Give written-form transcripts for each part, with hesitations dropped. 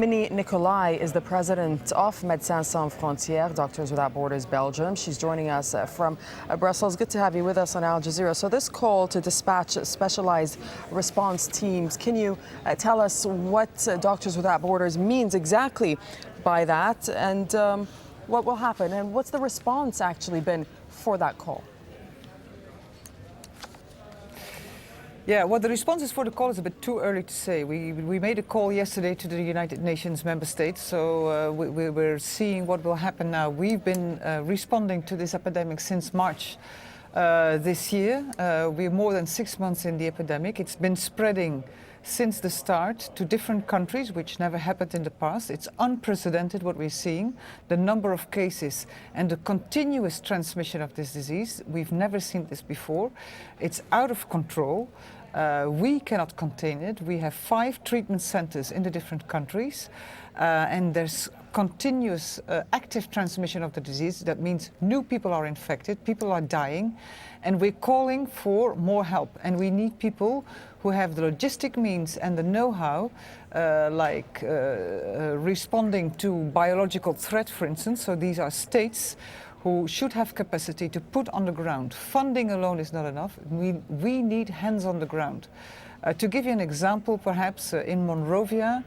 Meinie Nicolai is the president of Médecins Sans Frontières, Doctors Without Borders Belgium. She's joining us from Brussels. Good to have you with us on Al Jazeera. So this call to dispatch specialized response teams, can you tell us what Doctors Without Borders means exactly by that, and what will happen, and what's the response actually been for that call? Yeah, well, the responses for the call is a bit too early to say. We made a call yesterday to the United Nations member states, so we're seeing what will happen now. We've been responding to this epidemic since March this year. We're more than 6 months in the epidemic. It's been spreading since the start to different countries, which never happened in the past. It's unprecedented what we're seeing, the number of cases and the continuous transmission of this disease. We've never seen this before. It's out of control. We cannot contain it. We have 5 treatment centers in the different countries, and there's continuous active transmission of the disease. That means new people are infected, people are dying, and we're calling for more help. And we need people who have the logistic means and the know-how, like responding to biological threat, for instance. So these are states who should have capacity to put on the ground. Funding alone is not enough. We need hands on the ground. To give you an example, perhaps in Monrovia,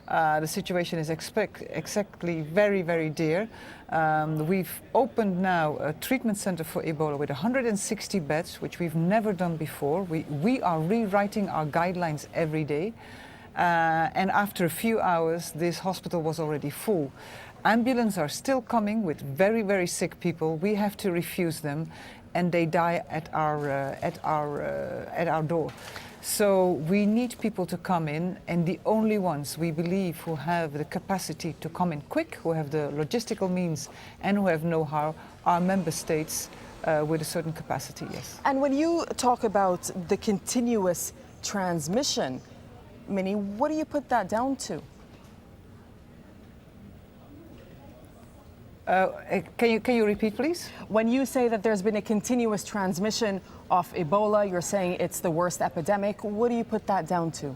the situation is exactly very, very dear. We've opened now a treatment center for Ebola with 160 beds, which we've never done before. We are rewriting our guidelines every day. And after a few hours, this hospital was already full. Ambulances are still coming with very, very sick people. We have to refuse them, and they die at our door. So we need people to come in, and the only ones we believe who have the capacity to come in quick, who have the logistical means and who have know-how, are member states with a certain capacity, yes. And when you talk about the continuous transmission, Meinie, what do you put that down to? Can you repeat, please? When you say that there's been a continuous transmission of Ebola, you're saying it's the worst epidemic. What do you put that down to?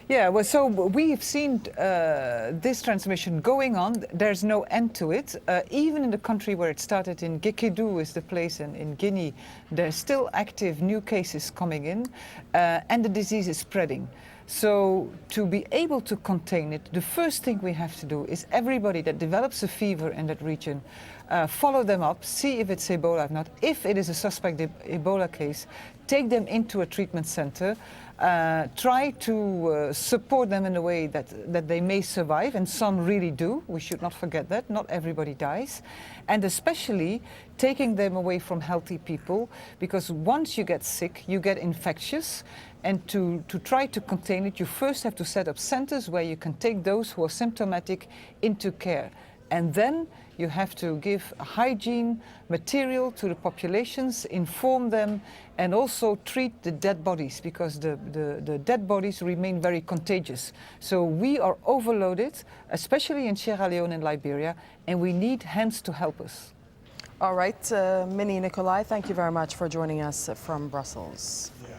Yeah, well, so we've seen this transmission going on. There's no end to it. Even in the country where it started, in Gekedou is the place in Guinea, there's still active new cases coming in, and the disease is spreading. So to be able to contain it, the first thing we have to do is everybody that develops a fever in that region, follow them up, see if it's Ebola or not. If it is a suspect Ebola case, take them into a treatment center, try to support them in a way that they may survive, and some really do. We should not forget that. Not everybody dies. And especially taking them away from healthy people, because once you get sick, you get infectious. And to try to contain it, you first have to set up centers where you can take those who are symptomatic into care. And then you have to give hygiene material to the populations, inform them, and also treat the dead bodies, because the dead bodies remain very contagious. So we are overloaded, especially in Sierra Leone and Liberia, and we need hands to help us. All right, Meinie Nicolai, thank you very much for joining us from Brussels. Yeah.